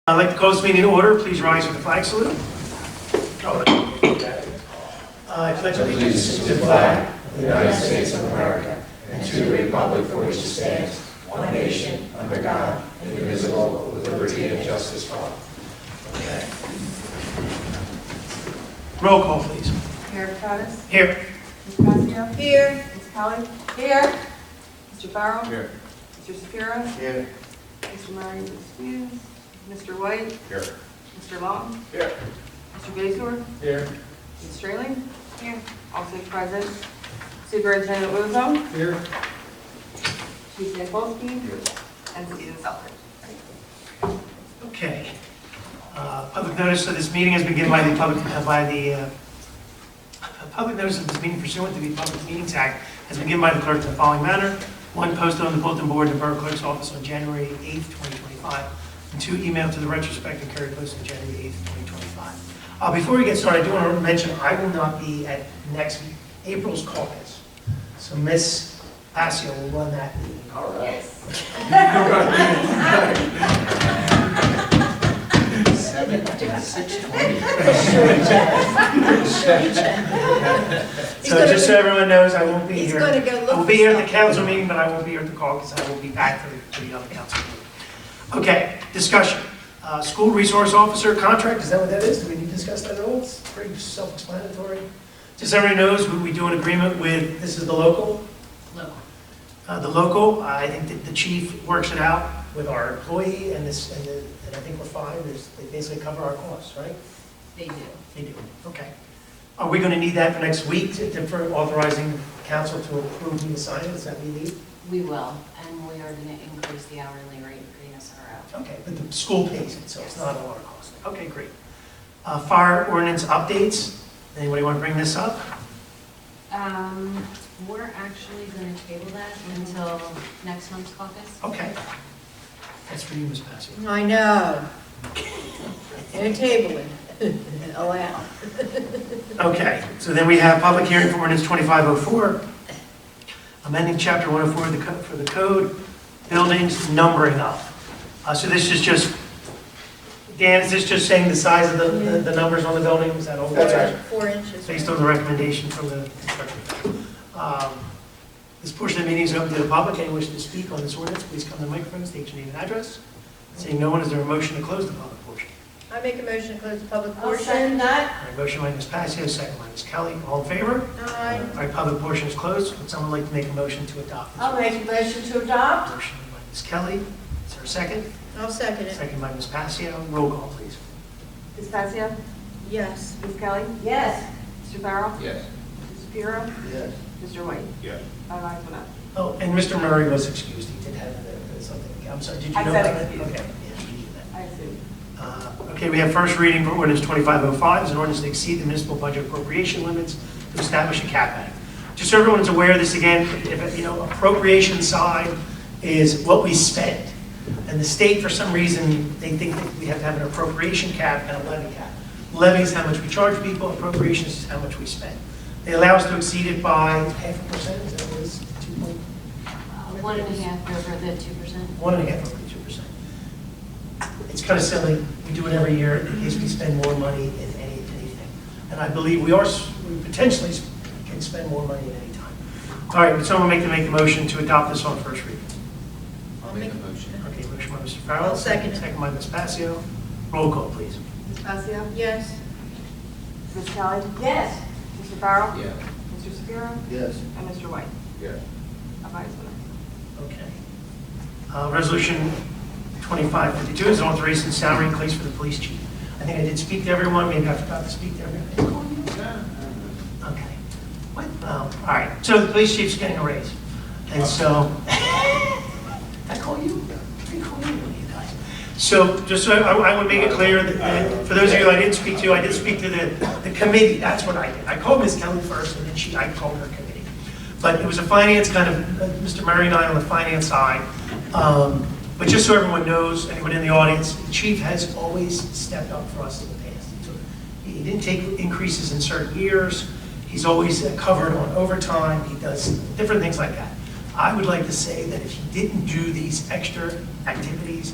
I'd like to call this meeting to order. Please rise for the flag salute. I pledge allegiance to the flag of the United States of America and to the republic for which it stands, one nation, under God, indivisible, with liberty and justice for all. Okay. Roll call, please. Mayor Caucus? Here. Ms. Pasio? Here. Ms. Kelly? Here. Mr. Farrell? Here. Mr. Shapiro? Here. Mr. Murray is excused. Mr. White? Here. Mr. Long? Here. Mr. Gaisor? Here. Ms. Straley? Here. All six present. Superintendent Ozone? Here. Chief Nikolsky? Here. And Stephen Selfridge. Okay. Public notice of this meeting has been given by the public notice of this meeting pursuant to the Public Meetings Act has been given by the clerk in the following manner. One, posted on the bulletin board in the Borough Clerk's office on January 8th, 2025. And two, emailed to the retrospect and carried post on January 8th, 2025. Before we get started, I do want to mention I will not be at next April's caucus. So Ms. Pasio will run that meeting. All right. 7 to 6:20. So just so everyone knows, I won't be He's here. going to go look I will be for here at the something. council meeting, but I won't be here at the caucus. I will be back to the other council meeting. Okay, discussion. School resource officer contract, is that what that is? Do we need to discuss that at all? It's pretty self-explanatory. Just so everybody knows, we do an agreement with, this is the local? Local. The local, I think that the chief works it out with our employee and I think we're fine. They basically cover our costs, right? They do. They do, okay. Are we going to need that for next week for authorizing council to approve the assignments that we need? We will, and we are going to increase the hourly rate for the SRO. Okay, but the school pays it, so it's not a lot of cost. Okay, great. Fire ordinance updates. Anybody want to bring this up? We're actually going to table that until next month's caucus. Okay. That's for you, Ms. Passy. I know. And table it. Allow. Okay, so then we have public hearing for ordinance 2504, amending chapter 104 for the code, buildings numbering up. So this is just, Dan, is this just saying the size of the numbers on the building? Is that all? That's right. 4 inches. Based on the recommendation from the construction. This portion of the meeting is open to the public. Anyone wishing to speak on this ordinance, please come to the microphone, state your name and address. Seeing no one, is there a motion to close the public portion? I make a motion to close the public I'll portion. second that. All right, motion by Ms. Passio, second by Ms. Kelly. All in favor? Aye. All right, public portion is closed. Would someone like to make a motion to adopt this? I'll make a motion to adopt. Motion by Ms. Kelly. Is there a second? I'll second it. Second by Ms. Passio. Roll call, please. Ms. Pasio? Yes. Ms. Kelly? Yes. Mr. Farrell? Yes. Mr. Shapiro? Yes. Mr. White? Yes. 5 ayes, 1 absent. Oh, and Mr. Murray was excused. He did have something. I'm sorry, did you I know said about that? excused. Okay. Yeah, you did that. I assume. Okay, we have first reading for ordinance 2505, is an ordinance to exceed the municipal budget appropriation limits to establish a cap bank. Just so everyone's aware of this again, if, appropriation side is what we spend. And the state, for some reason, they think that we have to have an appropriation cap and a levy cap. Levy is how much we charge people, appropriations is how much we spend. They allow us to exceed it by 0.5%, is that what it is? 1.5 over the 2%. 1.5 over 2%. It's kind of silly. We do it every year in case we spend more money in anything. And I believe we potentially can spend more money at any time. All right, would someone make the motion to adopt this on first reading? I'll Make make a motion. Okay, motion by Mr. Farrell. I'll second it. Second by Ms. Passio. Roll call, please. Ms. Pasio? Yes. Ms. Kelly? Yes. Mr. Farrell? Yes. Mr. Shapiro? Yes. And Mr. White? Yes. 5 ayes, 1 absent. Okay. Resolution 2552 is authorizing salary increase for the police chief. I think I did speak to everyone. Maybe I forgot to speak to everyone. Did I call you? Okay. What? All right. So the police chief's getting a raise. And so, I call you? I call you, you guys. So just so I would make it clear that for those of you I didn't speak to, I did speak to the committee. That's what I did. I called Ms. Kelly first, and then I called her committee. But it was a finance kind of, Mr. Murray and I on the finance side. But just so everyone knows, anyone in the audience, the chief has always stepped up for us in the past. He didn't take increases in certain years. He's always covered on overtime. He does different things like that. I would like to say that if he didn't do these extra activities,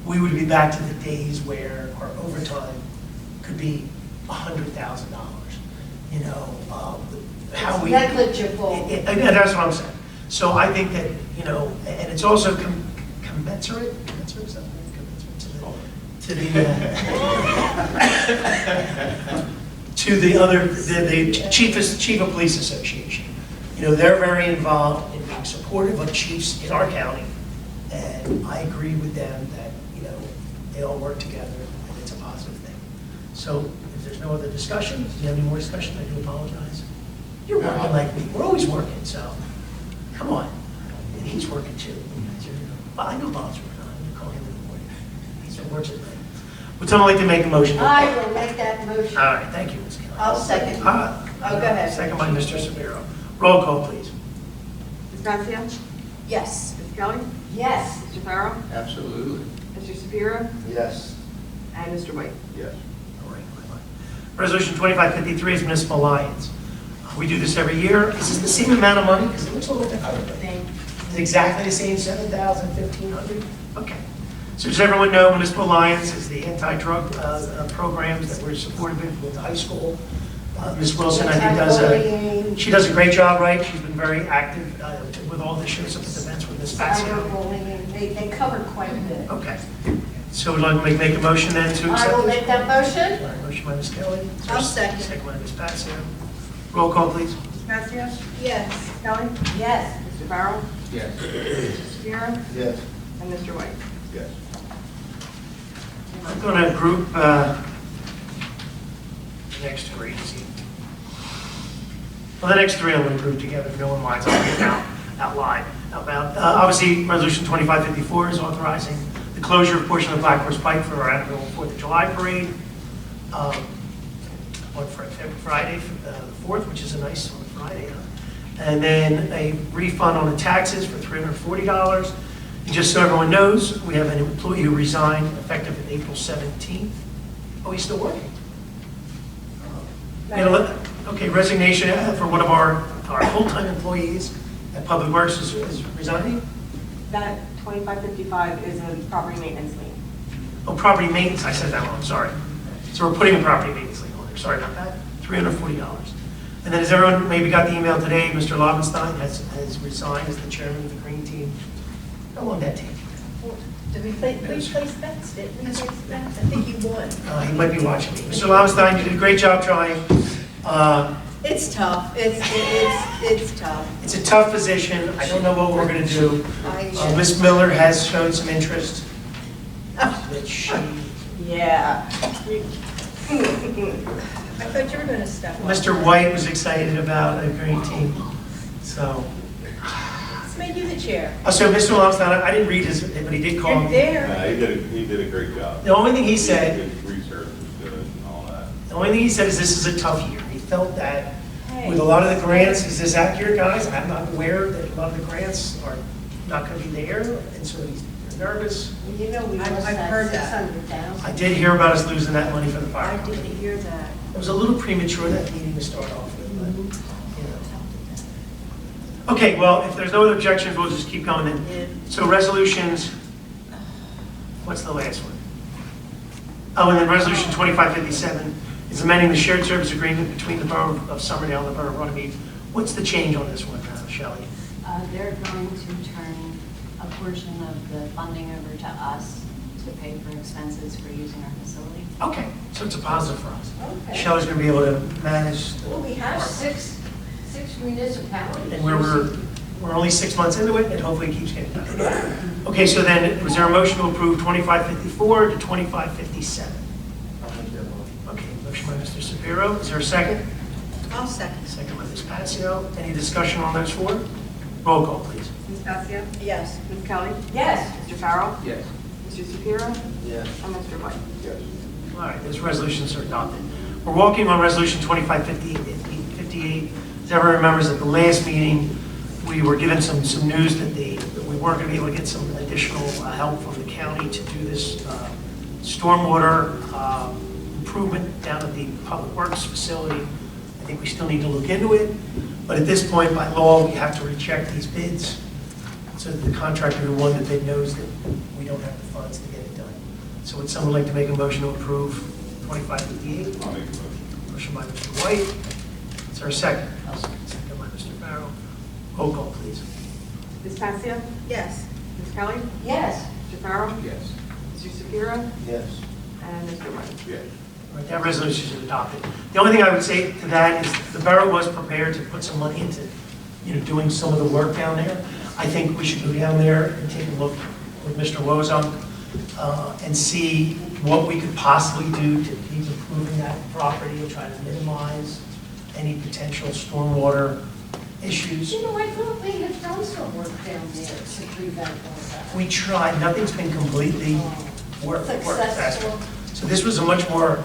we would be back to the days where our overtime could be $100,000. You know, how we. Negligible. And that's what I'm saying. So I think that, you know, and it's also commensurate, is that right? To the other, the chief of police association. You know, they're very involved in being supportive of chiefs in our county. And I agree with them that, you know, they all work together and it's a positive thing. So if there's no other discussion, do you have any more discussion? I do apologize. You're working like me. We're always working, so come on. And he's working too. Well, I know Bob's working on it. I'm going to call him in the morning. He's been working late. Would someone like to make a motion? I will make that motion. All right, thank you, Ms. Kelly. I'll second. Go ahead. Second by Mr. Sapiro. Roll call, please. Ms. Gracia? Yes. Ms. Kelly? Yes. Mr. Farrell? Absolutely. Mr. Shapiro? Yes. And Mr. White? Yes. All right. Resolution 2553 is Municipal Alliance. We do this every year. Is this the same amount of money? Because it looks a little different. It's exactly the same, 7,000, 1,500? Okay. So does everyone know Municipal Alliance is the anti-drug programs that we're supportive with the high school? Ms. Wilson, I think she does a great job, right? She's been very active with all the shows up at the events with Ms. Patsy. They cover quite a bit. Okay. So would like to make a motion then to accept I will this? make that motion. All right, motion by Ms. Kelly. Is there a I'll second. Second by Ms. Patsy. Roll call, please. Ms. Gracia? Yes. Ms. Kelly? Yes. Mr. Farrell? Yes. Mr. Shapiro? Yes. And Mr. White? Yes. I'm going to group the next three. Well, the next three I'm going to group together. If no one minds, I'll read out loud. Obviously, Resolution 2554 is authorizing the closure of a portion of Black Horse Pike for our annual 4th of July parade on Friday, the 4th, which is a nice on Friday. And then a refund on the taxes for $340. And just so everyone knows, we have an employee who resigned effective April 17th. Oh, he's still working. Okay, resignation for one of our full-time employees at Public Works is resigning. That 2555 is a property maintenance lien. Oh, property maintenance, I said that wrong, sorry. So we're putting a property maintenance lien on there, sorry about that. $340. And then as everyone maybe got the email today, Mr. Lobenstein has resigned as the chairman of the Green Team. How long that take? Did we place bets? Did we place bets? I think he won. He might be watching me. Mr. Lobenstein, you did a great job trying. It's tough. It's tough. It's a tough position. I don't know what we're going to do. Ms. Miller has shown some interest. That she, Yeah. I thought you were going to step up. Mr. White was excited about a Green Team. So, It's made you the chair. so Mr. Lobenstein, I didn't read his, but he did call You're me. there. He did a great job. The only thing he said, His research was good and all that. the only thing he said is this is a tough year. He felt that with a lot of the grants, is this accurate, guys? I'm not aware that a lot of the grants are not going to be there, and so he's nervous. You know, I've heard that. I did hear about us losing that money for the fire I company. didn't hear that. It was a little premature, that meeting to start off with, but, you know. Okay, well, if there's no other objections, we'll just keep going then. Yeah. So resolutions, what's the last one? Oh, and then resolution 2557 is amending the shared service agreement between the Borough of Somerdale and the Borough of Runnemede. What's the change on this one, Shelley? They're going to turn a portion of the funding over to us to pay for expenses for using our facility. Okay, so it's a positive for us. Okay. Shelley's going to be able to manage. Well, we have six municipalities. And we're only 6 months into it, and hopefully it keeps getting better. Okay, so then, was there a motion to approve 2554 to 2557? Okay, motion by Mr. Sapiro. Is there a second? I'll second. Second by Ms. Patsio. Any discussion on those four? Roll call, please. Ms. Gracia? Yes. Ms. Kelly? Yes. Mr. Farrell? Yes. Mr. Shapiro? Yes. And Mr. White? Yes. All right, those resolutions are adopted. We're walking on resolution 2558. As everyone remembers, at the last meeting, we were given some news that we weren't going to be able to get some additional help from the county to do this stormwater improvement down at the Public Works facility. I think we still need to look into it, but at this point, by law, we have to reject these bids so that the contractor who won the bid knows that we don't have the funds to get it done. So would someone like to make a motion to approve 2558? I'll make a motion. Motion by Mr. White. Is there a second? Second by Mr. Farrell. Roll call, please. Ms. Pasia? Yes. Ms. Kelly? Yes. Mr. Farrell? Yes. Mr. Shapiro? Yes. And Mr. White? Yes. All right, that resolution is adopted. The only thing I would say to that is the borough was prepared to put some money into, doing some of the work down there. I think we should go down there and take a look with Mr. Wozunk and see what we could possibly do to keep improving that property and try to minimize any potential stormwater issues. You know, I thought they had done some work down there to prevent all that. We tried, nothing's been completely worked. Successful. So this was a much more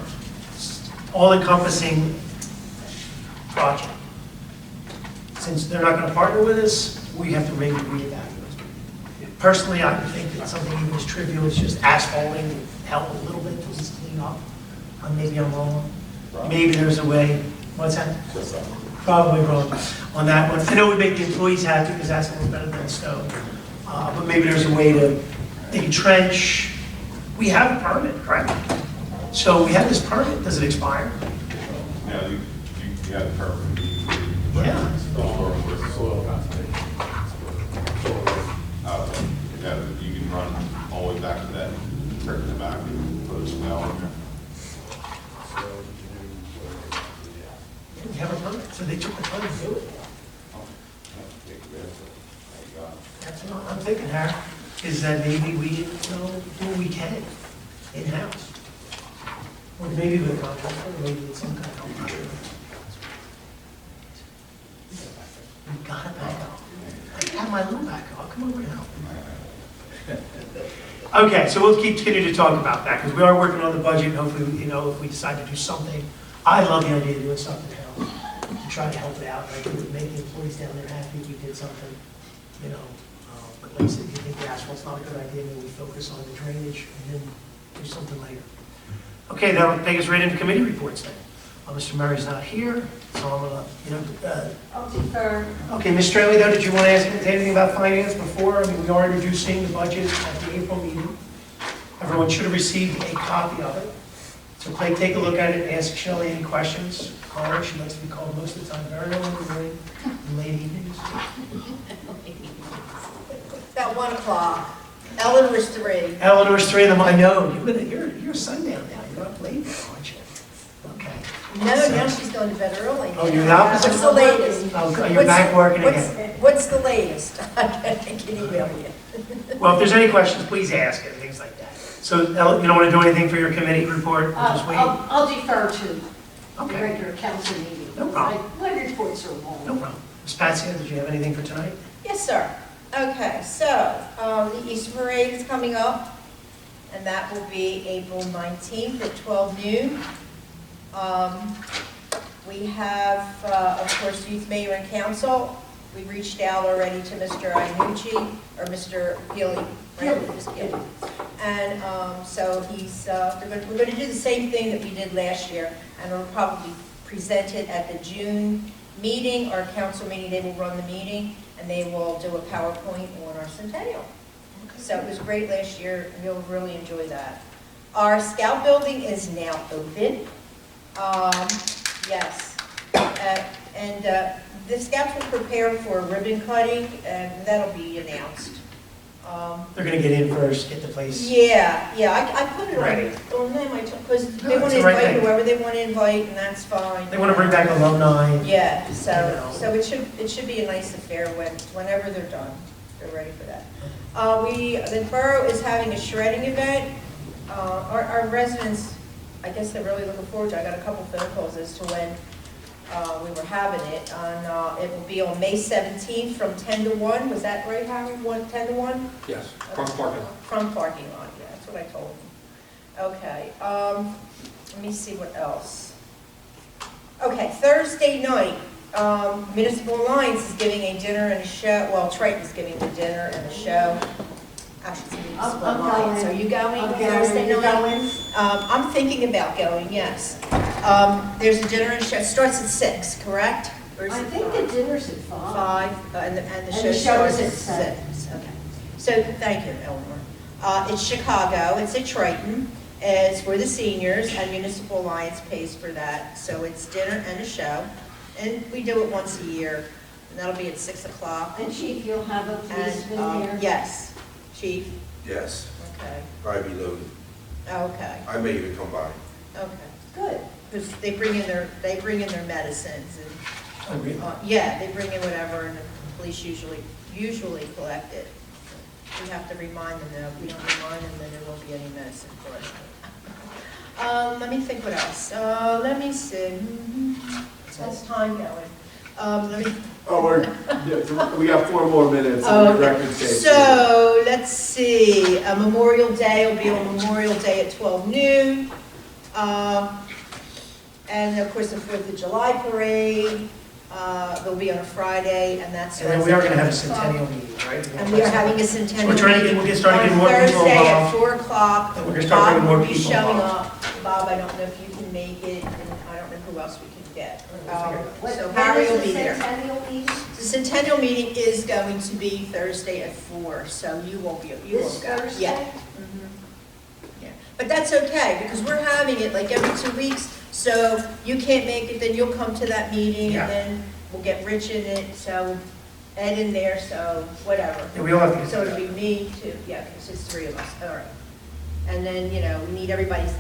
all-encompassing project. Since they're not going to partner with us, we have to maybe reevaluate. Personally, I think that something even as trivial as just asphalting would help a little bit to just clean up. Maybe I'm wrong. Maybe there's a way. What's that? Probably wrong on that one. I know it would make the employees happy because that's a little better than stone. But maybe there's a way to maybe trench. We have a permit, correct? So we have this permit. Does it expire? Now, you have the permit. Yeah. Soil conservation. Yeah, you can run all the way back to that, turn it back and put a smell in there. We have a permit, so they took the time to do it. That's what I'm thinking, Harry, is that maybe we do what we can in-house. Or maybe with a contractor, or maybe with some kind of contractor. We got it back up. I have my little back up, come over now. Okay, so we'll continue to talk about that, because we are working on the budget, and hopefully, if we decide to do something, I love the idea of doing something else, to try to help it out, like, it would make the employees down there happy if we did something, but like I said, if you think the asphalt's not a good idea, maybe we focus on the drainage, and then do something later. Okay, that'll take us right into committee reports then. Mr. Murray's not here, so I'm gonna, I'll defer. okay, Ms. Straley, though, did you want to ask anything about finance before? I mean, we are introducing the budget at the April meeting. Everyone should have received a copy of it. So Clay, take a look at it and ask Shelley any questions. Call her, she likes to be called most of the time, very early in the morning, and late evenings. About 1 o'clock. Eleanor's 3. Eleanor's 3 of them, I know, you're sundown now, you're up late now, aren't you? Okay. No, now she's going to bed early. Oh, you're the opposite? What's the latest? Oh, you're back working again. What's the latest? I can email you. Well, if there's any questions, please ask and things like that. So, you don't want to do anything for your committee report? We'll just wait? I'll defer to the Okay, regular council meeting. No problem. My reports are long. no problem. Ms. Patsy, did you have anything for tonight? Yes, sir. Okay, so the Easter Parade is coming up, and that will be April 19th at 12 noon. We have, of course, Youth Mayor and Council. We reached out already to Mr. Iannucci, or Mr. Gilly, right? Mr. Gilly. And so we're going to do the same thing that we did last year, and we'll probably present it at the June meeting, our council meeting. They will run the meeting, and they will do a PowerPoint on our centennial. So it was great last year, and you'll really enjoy that. Our Scout building is now open. Yes. And the Scouts will prepare for a ribbon cutting, and that'll be announced. They're going to get in first, get the place. Yeah, I put it Ready. on them, because No, they want it's to the right invite thing. whoever they want to invite, and that's fine. They want to bring back alumni. Yeah, You so know. it should be a nice affair whenever they're done. They're ready for that. The borough is having a shredding event. Our residents, I guess they're really looking forward to it. I got a couple phone calls as to when we were having it. It will be on May 17th from 10 to 1. Was that right, Howard? 10 to 1? Yes, front parking lot. From parking lot, yeah, that's what I told them. Okay, let me see what else. Okay, Thursday night, Municipal Alliance is giving a dinner and a show. Well, Triton's giving a dinner and a show. Actually, it's Municipal I'm Alliance. going. Are you going I'm Thursday going. night? You're going? I'm thinking about going, yes. There's a dinner and show. It starts at 6, correct? Or is I it think 5? the dinner's at 5. 5, and the And show the show starts is at at 6. Okay. So, thank you, Eleanor. It's Chicago, it's at Triton, it's for the seniors, and Municipal Alliance pays for that. So it's dinner and a show, and we do it once a year, and that'll be at 6 o'clock. And Chief, you'll have a policeman And, here? yes, Chief, Yes, okay, probably be loaded. okay, I may even come by. okay. Good. Because they bring in their medicines and, Oh, really? yeah, they bring in whatever, and the police usually collect it. We have to remind them, though. If we don't remind them, then there won't be any medicine for us. Let me think what else. Let me see. How's time going? Let me. We got 4 more minutes Oh, on the okay. record stage. So, let's see, Memorial Day will be on Memorial Day at 12 noon. And of course, the 4th of July parade, they'll be on a Friday, and that's. And then we are going to have a centennial meeting, right? And we are having a So centennial we're trying to meeting we'll get started getting more people on Thursday at involved. 4 o'clock. And we're gonna start bringing more Bob will be people showing involved. up. Bob, I don't know if you can make it, and I don't know who else we can get. So When Harry is will the be there. centennial meeting? The centennial meeting is going to be Thursday at 4, so you won't go. This Thursday? Yeah. Mhm. Yeah. But that's okay, because we're having it like every 2 weeks, so you can't make it, then you'll come to that meeting, Yeah. and then we'll get Rich in it, so Ed in there, so whatever. Yeah, we all have to get So it'll together. be me too, yeah, because it's 3 of us, all right. And then, we need everybody's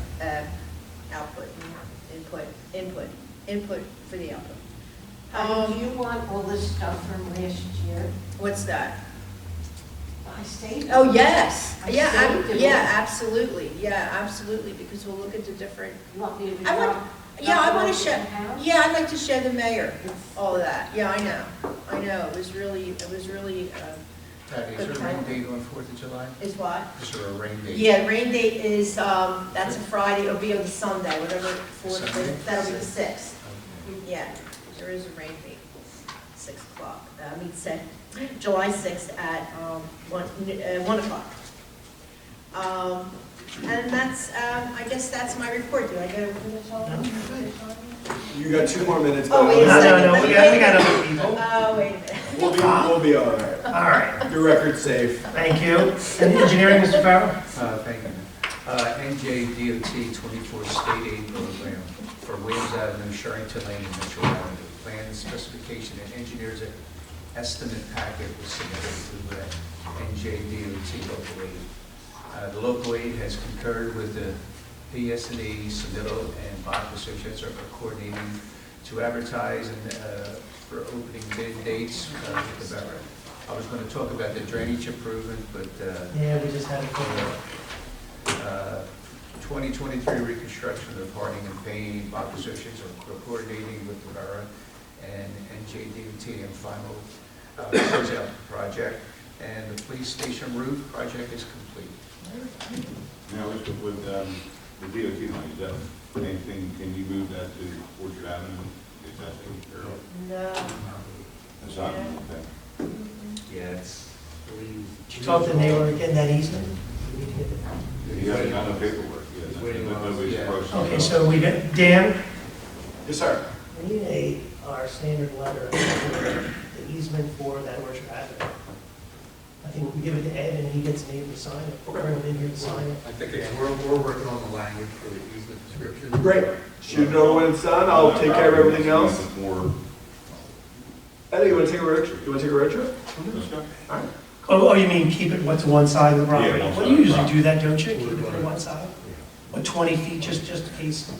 output, input for the output. Do you want all this stuff from last year? What's that? I saved it. Oh, yes, I yeah, saved it. yeah, absolutely, because we'll look at the different, You want me to I want- drop? yeah, I want to drop show, it in the house? yeah, I'd like to show the mayor all of that, yeah, I know, it was really, Patty, is there a rain date on 4th of July? is what? Is there a rain date? Yeah, rain date is, that's a Friday, it'll be on the Sunday, whatever, Sunday? that'll be the 6th. Okay. Yeah, there is a rain date, 6 o'clock, July 6th at 1 o'clock. And that's, I guess that's my report. Do I go over this all? No. You got 2 more minutes. Oh, wait a No, second. no, Let we me got wait. other people. Oh, wait a minute. We'll be all right. All right, Your record's safe. thank you. And engineering, Mr. Farrell? Thank you. NJDOT 24 State Aid Program for Williams Avenue, Sherrington Lane, and Mitchell Avenue. Plan specification and engineer's estimate packet was submitted to NJDOT local aid. The local aid has concurred with the PS&E submittal, and Bach Associates are coordinating to advertise and for opening bid dates with the borough. I was going to talk about the drainage improvement, but Yeah, we just had a couple. 2023 reconstruction of Harding and Payne, Bach Associates are coordinating with the borough and NJDOT and final close out the project. And the police station roof project is complete. Now, with the DOT money, is that anything, can you move that to Orchard Avenue? Is that taken care of? No. That's not, okay. Yeah, it's, Did you talk to the neighbor, getting that easement? We need to get that. You haven't got no paperwork yet. He's waiting on- Nobody's yeah. approached. Okay, so we got, Dan, Yes, sir. we need our standard letter, the easement for that Orchard Avenue. I think we give it to Ed and he gets Nate to sign it, bring him in here to sign it. I think we're working on the language for the easement description. Great. Shoot it over when it's done. I'll take care of everything else. More. Eddie, you want to take a road trip? You want to take a road trip? Let's go. All right. Oh, you mean keep it, what's one side of the property? Yeah, one Well, side you of the usually property. do that, don't you? Keep it for one side? What, 20 feet, just in case?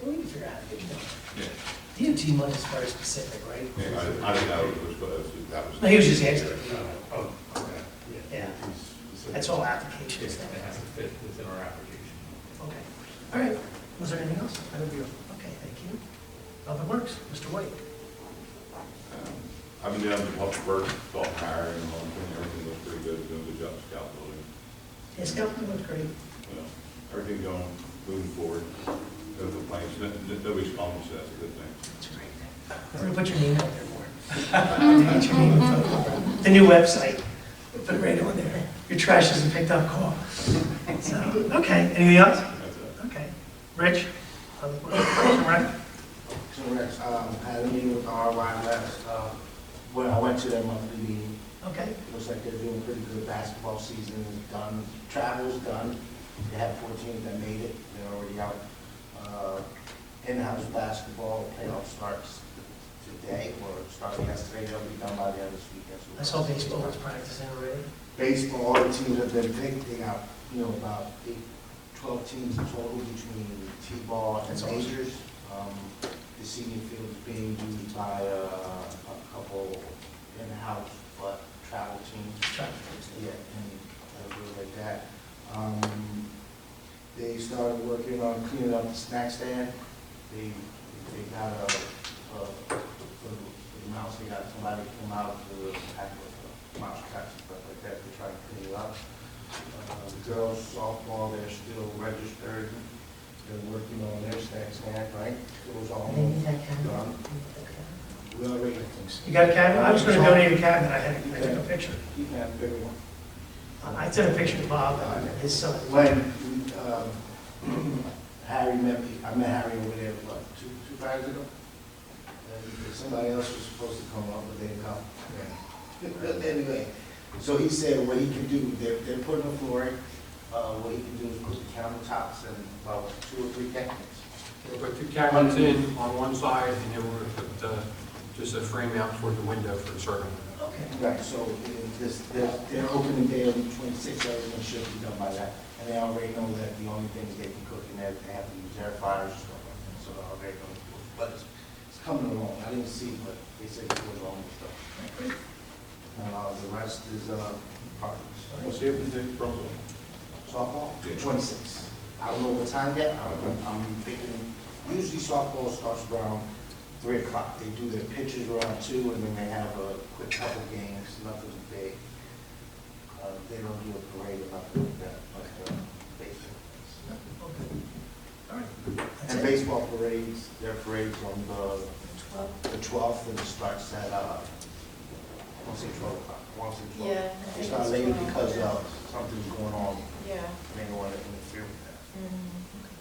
Well, we can figure out, you know. Yeah. DOT money is very specific, right? Yeah, I didn't know it was, that was. No, he was just asking. Oh, okay. Yeah. That's all application It stuff. has to fit within our application. Okay. All right. Was there anything else? I don't know. Okay, thank you. Public Works, Mr. White. I've been down to Public Works, Dalton hiring and everything looks pretty good, doing a good job of scout building. Yeah, Scout looks great. You know, everything going, moving forward, no complaints, nobody's calling, so that's a good thing. That's great. We're gonna put your name out there more. Get your name and phone number. The new website, put it right on there. Your trash isn't picked up, call. So, okay, anything else? That's it. Okay. Rich? Public Works, Parks and Rec? So Rex, I had a meeting with the RY last, well, I went to their monthly meeting. Okay, Looks like they're doing pretty good. Basketball season is done, travel's done. They had 14 that made it, they're already out. In-house basketball playoff starts today, or started yesterday, they'll be done by the end of this weekend. So I saw baseball was practicing already. Baseball, all the teams have been picked, they got, about 12 teams in total between T-ball and That's awesome. majors. The senior field is being used by a couple in-house, but travel teams. Yeah, and everything like that. They started working on cleaning up the snack stand. They got for the mouse, they got somebody come out to act with mouse traps and stuff like that to try to clean it up. The girls softball, they're still registered. They're working on their snack stand, right? It was almost done. We already You got a cabinet? I was gonna donate a cabinet, I took a picture. You can have a bigger one. I took a picture of Bob, his son. When Harry met me, I met Harry over there, what, two Fridays ago? And somebody else was supposed to come up, but they didn't come. Anyway, so he said what he can do, they're putting the flooring, what he can do is put the countertops and about 2 or 3 cabinets. We'll put 2 cabinets in on one side, and then we're going to put just a frame out toward the window for the serving. Okay. Right, so they're opening day on the 26th, everything should be done by that. And they already know that the only things they can cook in there, they have to use air fryers and stuff like that, so they already know. But it's coming along, I didn't see, but they said it was along with stuff. The rest is progress. What's the open date from the? Softball, 26. I don't know what time yet, I'm thinking, usually softball starts around 3 o'clock. They do their pitches around 2, and then they have a quick couple games, nothing big. They don't do a parade or nothing like that, but baseball. All right. That's And it. baseball parades, their parades on the 12th, and it starts at, I want to say 12 o'clock. I want to say 12. Yeah. It's not later because something's going on, Yeah. and they don't want to interfere with that.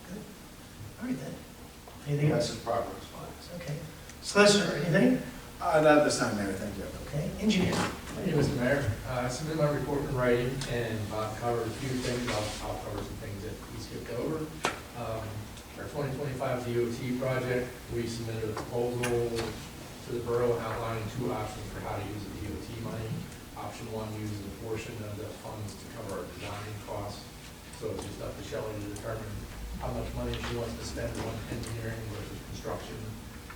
Good. All right then. Anything That's else? the progress. Okay. Solicitor, anything? Not this time, Mayor, thank you. Okay. Engineer? Thank you, Mr. Mayor. I submitted my report in writing, and Bob covered a few things. I'll cover some things that he skipped over. Our 2025 DOT project, we submitted a proposal to the borough outlining 2 options for how to use the DOT money. Option 1 uses a portion of the funds to cover our design costs. So it's just up to Shelley to determine how much money she wants to spend on engineering versus construction.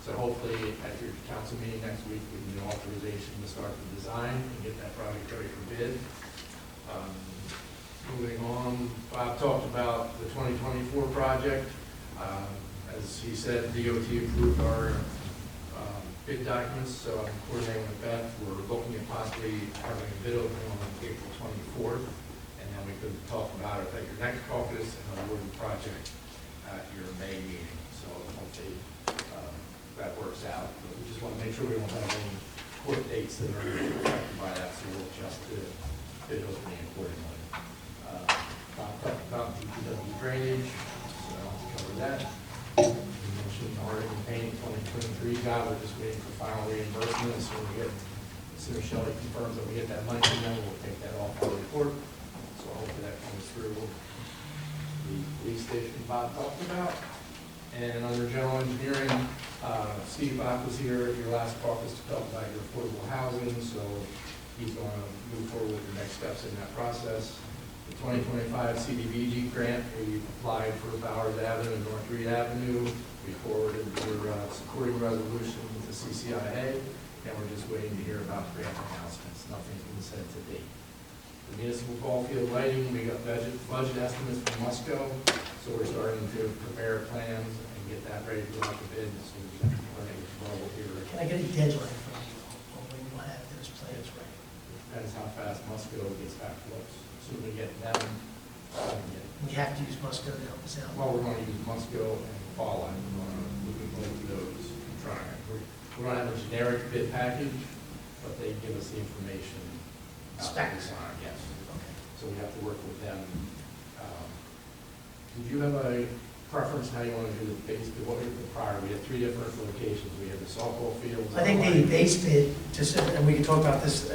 So hopefully at your council meeting next week, we can get authorization to start the design and get that project ready for bid. Moving on, Bob talked about the 2024 project. As he said, DOT approved our bid documents, so I'm coordinating with Beth. We're looking at possibly having a bid opening on April 24th, and then we could talk about it at your next caucus and award the project at your May meeting. So hopefully that works out. But we just want to make sure we don't have any court dates that are affected by that, so we'll adjust the bid opening accordingly. Bob talked about DPW drainage, so I'll cover that. We mentioned already painting 2023 job, we're just waiting for final reimbursement, so as soon as Shelley confirms that we get that money from them, we'll take that off our report. So hopefully that comes through. The police station Bob talked about. And under general engineering, Steve Bach was here at your last caucus to talk about your affordable housing, so he's going to move forward with the next steps in that process. The 2025 CDBG grant, we applied for Bowers Avenue and North Reed Avenue. We forwarded your supporting resolution to CCIA, and we're just waiting to hear about grant announcements. Nothing's been said to date. The municipal ball field lighting, we got budget estimates from Musco, so we're starting to prepare plans and get that ready to go out to bid. So we're running well here. Can I get a deadline from you on when you'll have those plans ready? Depends how fast Musco gets back to us. Soon we get them. We have to use Musco to help us out. Well, we're going to use Musco and Fall Line. We're going to look at both of those and try. We're going to have a generic bid package, but they give us the information. Specs. Yes. Okay. So we have to work with them. Did you have a preference how you want to do the base, what we did prior. We had 3 different locations. We had the softball fields. I think the base bid, just, and we can talk about this,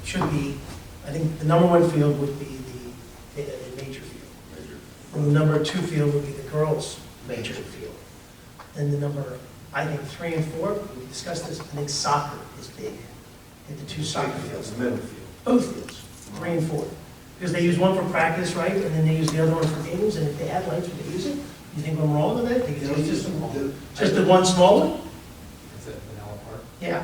should be, I think the number 1 field would be the major field. And the number 2 field would be the girls' major field. And the number, I think 3 and 4, we discussed this, I think soccer is big. Get the 2 soccer fields. The middle field. Both fields, 3 and 4. Because they use one for practice, right, and then they use the other one for games, and if they have lights, would they use it? You think I'm wrong with that? Think it's just the one small one? That's it, Vanilla Park. Yeah.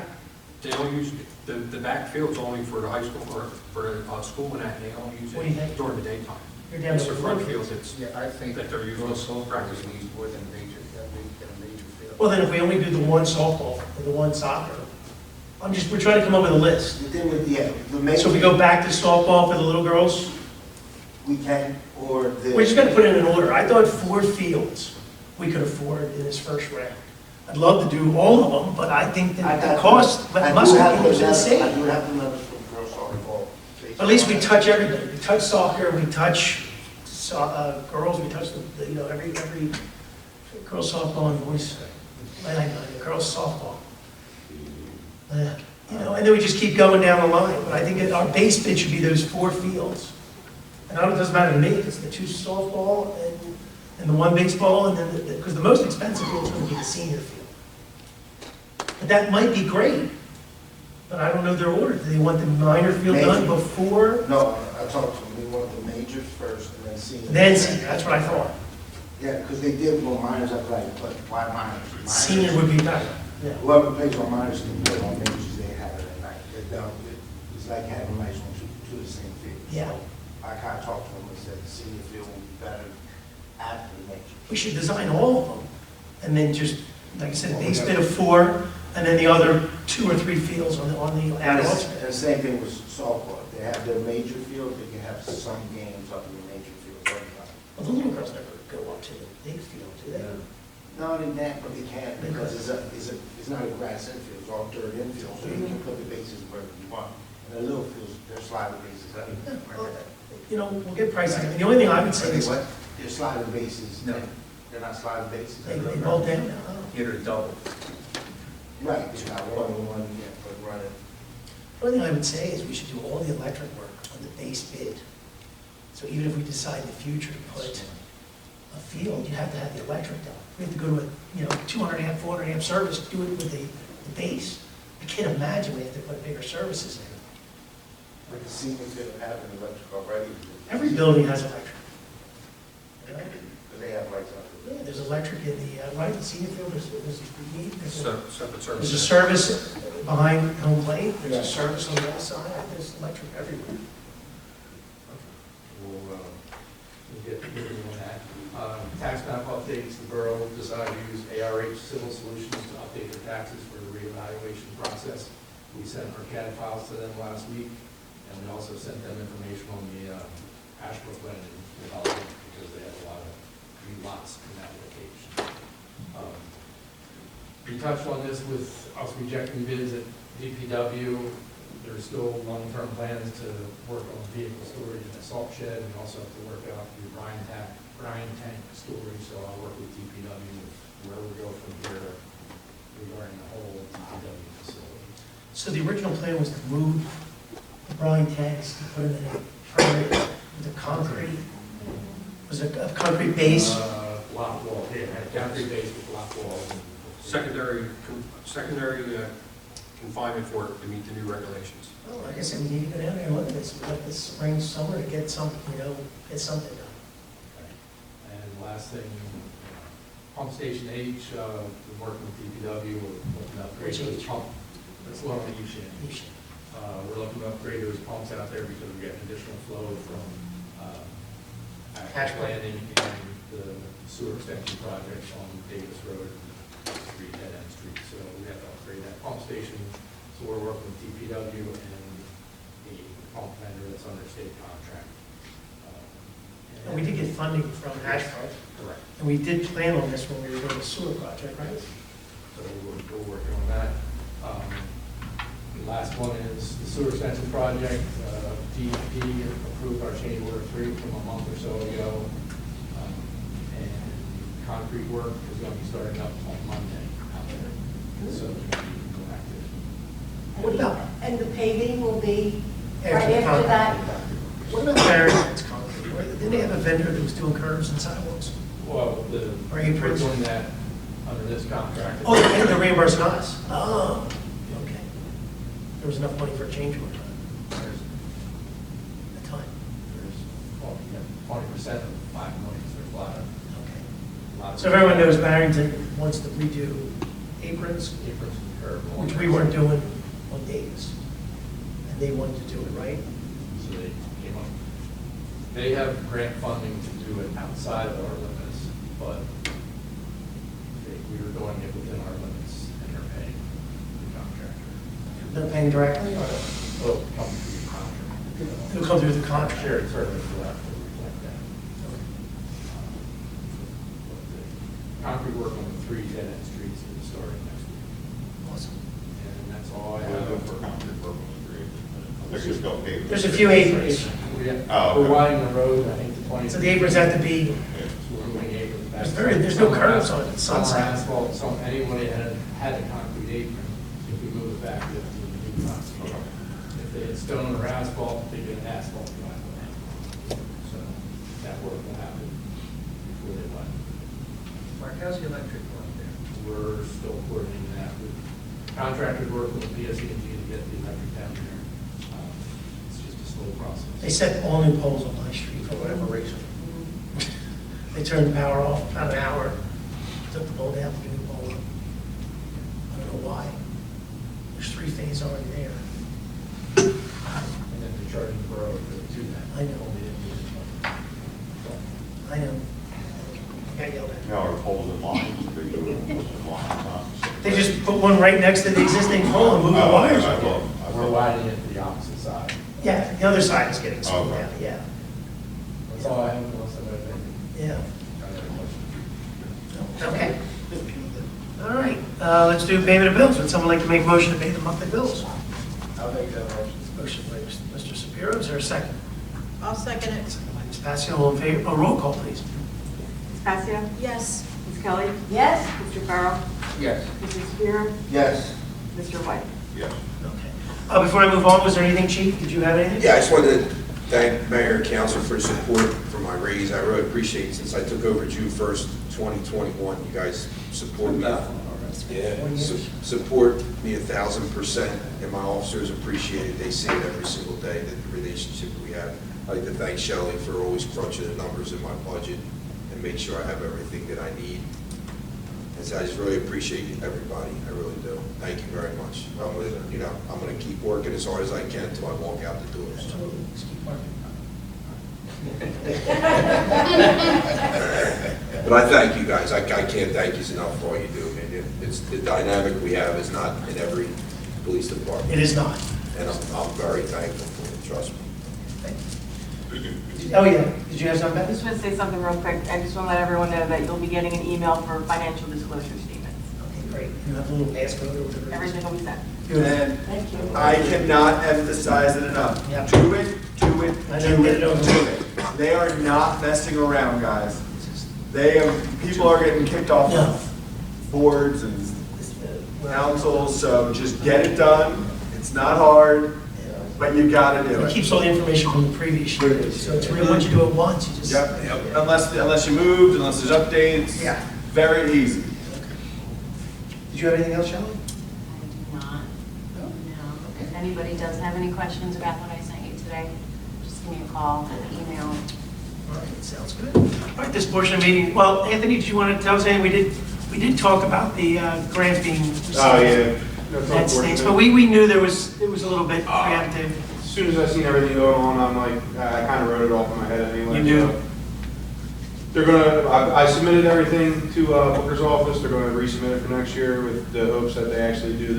They don't use, the back field's only for the high school, or for school and that, and they only use What do you it think? during the daytime. You're down It's to the the front field. field, it's, Yeah, I think that they're using girls softball practice. needs more than major, a major field. Well, then if we only do the one softball or the one soccer, we're trying to come up with a list. The thing with, yeah, the major. So if we go back to softball for the little girls, We can, or the. we're just gonna put it in an order. I thought 4 fields we could afford in this first round. I'd love to do all of them, but I think that the cost, but I must do have be the insane. I do have the numbers from girls softball. At least we touch everybody. We touch soccer, we touch girls, we touch every girls softball and boys, girls softball. And then we just keep going down the line. But I think our base bid should be those 4 fields. And it doesn't matter to me, it's the 2 softball and the 1 baseball, and then, because the most expensive field is going to be the senior field. But that might be great, but I don't know their order. Do they want the minor field done Major. before? No, I talked to them, we want the majors first and then seniors. Then senior, that's what I thought. Yeah, because they did on minors, I was like, but why minors? Minors- Senior would be better. Yeah. Whoever plays on minors can play on majors, they have it at night. It's like having nights on two of the same field. Yeah. So I kind of talked to them and said the senior field will be better after the major. We should design all of them, and then just, like I said, base bid of 4, and then the other 2 or 3 fields on the And adults. the same thing with softball. They have their major field, they can have some games up in the major field. Well, the little girls never go up to the big field, do they? No, they can't, but they can't because it's not a grass infield, it's all dirt infield, so you can put the bases wherever you want. And the little fields, they're sliding bases. We'll get prices. And the only thing I would say is, What? They're sliding bases. No. They're not sliding bases. they both down now. Hit or double. Right, it's not one, yeah, but running. The only thing I would say is we should do all the electric work on the base bid. So even if we decide in the future to put a field, you have to have the electric done. We have to go to a 200 amp, 400 amp service, do it with the base. I can't imagine we have to put bigger services in. Like the senior field have an electric already. Every building has electric. Because they have lights on. Yeah, there's electric in the, right, the senior field, there's Separate there's a service. service behind home plate, there's Yeah. a service on the other side, there's electric everywhere. We'll get moving on that. Tax map updates, the borough decided to use ARH Civil Solutions to update their taxes for the reevaluation process. We sent our CAD files to them last week, and we also sent them information on the Ashbrook land development, because they have a lot of new lots in that location. We touched on this with us rejecting bids at DPW. There's still long-term plans to work on vehicle storage in the salt shed, and also have to work out the brine tank storage, so I'll work with DPW with where we go from here regarding the whole DPW facility. So the original plan was to move the brine tanks, to put them in a permanent, with a concrete, was it a concrete base? Block wall, yeah, concrete base with block walls. Secondary confinement for it to meet the new regulations. Well, like I said, we need to go down there and look at this, we got this spring, summer to get something, get something done. And last thing, pump station H, we're working with DPW, we're looking to upgrade Which those H? pump. That's the one on East End. You should- We're looking to upgrade those pumps out there because we're getting additional flow from Ash Brook. Landing and the sewer extension projects on Davis Road, Street, Dead End Street. So we have to upgrade that pump station. So we're working with DPW and the pump vendor that's under state contract. And we did get funding from Ashbrook, Correct. and we did plan on this when we were doing the sewer project, right? So we're working on that. The last one is the sewer extension project. DEP approved our change order 3 from a month or so ago. And concrete work is going to be starting up on Monday out there. So, we'll have to- What about, And the paving will be After right the after concrete. that? what about Barrington's concrete? Didn't they have a vendor that was doing curbs and sidewalks? Well, Or we're aprons? doing that under this contract. Oh, they're reimbursing us? Oh, okay. There was enough money for a change order. There's, A ton. well, you got 20% of 5 million, so there's a lot of. Okay. a lot of- So if everyone knows Barrington wants to redo aprons, Aprons and curb. which we weren't doing on Davis. And they wanted to do it, right? So they came up, they have grant funding to do it outside of our limits, but we were doing it within our limits and they're paying the contractor. They're paying directly or Well, come through the contract. it'll come through the contract? Sure, it certainly will have to reflect that. Concrete work on the 3 dead-end streets is starting next week. Awesome. And that's all I We're have. looking for concrete work on the street. They're just going paving. There's a few aprons. Oh, We're okay. widening the road, I think, to 20. So the aprons have to be, We're moving aprons back. there's no curves on it, Some are sunset. asphalt, some, anybody that had a concrete apron, if we move it back, we have to do the new concrete. If they had stone or asphalt, they get an asphalt driveway. So that work will happen before they widen. Mark, how's the electric work there? We're still coordinating that with contractors working with PSE&G to get the electric down there. It's just a slow process. They set all new poles on my street for whatever reason. They turned the power off about an hour, took the pole down, put a new pole up. I don't know why. There's 3 phase already there. And then the charging borough to that. I know. We didn't do it. I know. I got yelled at. Now our poles and lines, they do it in lines, huh? They just put one right next to the existing pole and move the Oh, wires. I thought- We're widening it to the opposite side. Yeah, the other side is getting slowed Okay. down, yeah, That's all I have, unless somebody has any yeah. other questions. Okay. All right, let's do payment of bills. Would someone like to make a motion to pay the monthly bills? I'll make that motion. Motion by Mr. Shapiro, is there a second? I'll second it. Second by Ms. Pascal, all in favor, roll call, please. Ms. Passia? Yes. Ms. Kelly? Yes? Mr. Farrell? Yes. Mr. Shapiro? Yes. Mr. White? Yes. Okay. Before I move on, was there anything, Chief? Did you have anything? Yeah, I just wanted to thank Mayor and Council for support for my raise. I really appreciate it. Since I took over June 1st, 2021, you guys support me. Yeah, support me 1,000%, and my officers appreciate it. They see it every single day, the relationship we have. I'd like to thank Shelley for always crunching the numbers in my budget and make sure I have everything that I need. And so I just really appreciate everybody. I really do. Thank you very much. I'm gonna keep working as hard as I can until I walk out the doors. Absolutely. Just keep working. But I thank you guys. I can't thank you enough for all you do. I mean, it's the dynamic we have is not in every police department. It is not. And I'm very thankful for it, trust me. Oh, yeah. Did you have something, I Beth? just want to say something real quick. I just want to let everyone know that you'll be getting an email for financial disclosure statements. Okay, great. You have a little passcode or whatever. Everything will be sent. Beautiful. And Thank you. I cannot emphasize it enough. Yeah. Do it, do it, I know, do get it, it over do with. it. They are not messing around, guys. People are getting kicked off No. of boards and councils, so just get it done. It's not hard, but you gotta do It it. keeps all the information from the previous year, so it's really, once you do it once, you just. Yep, unless you moved, unless there's updates. Yeah. Very easy. Did you have anything else, Shelley? I do not. No. If anybody does have any questions about what I sent you today, just give me a call, email. All right, sounds good. All right, this portion of the meeting, well, Anthony, did you want to tell us anything? We did talk about the grant being received. Oh, yeah. That stinks, but we knew it was a little bit preemptive. As soon as I seen everything going on, I'm like, I kind of wrote it off in my head anyway. You do? So they're gonna, I submitted everything to Booker's office. They're gonna resubmit it for next year with the hopes that they actually do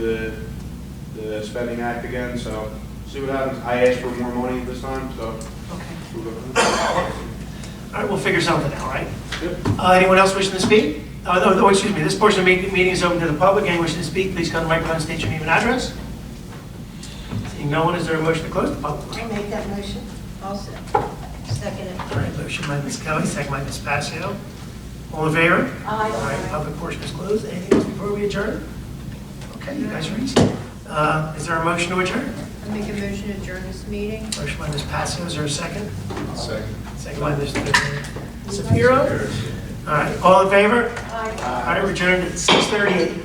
the spending act again, so see what happens. I asked for more money this time, so. Okay. we'll go from there. All right, we'll figure something out, right? Yep. Anyone else wishing to speak? No, excuse me, this portion of the meeting is open to the public. Anyone wishing to speak, please come to the microphone, state your name and address. Seeing no one, is there a motion to close the public? I'll make that motion. I'll second it. All right, motion by Ms. Kelly, second by Ms. Pascal. All in favor? Aye. All right, public portion is closed. Anything else before we adjourn? Okay, you guys ready? Is there a motion to adjourn? I make a motion to adjourn this meeting. Motion by Ms. Passio, is there a second? Second. Second by Mr. Shapiro. All right, all in favor? Aye. All right, we're adjourned at 6:38.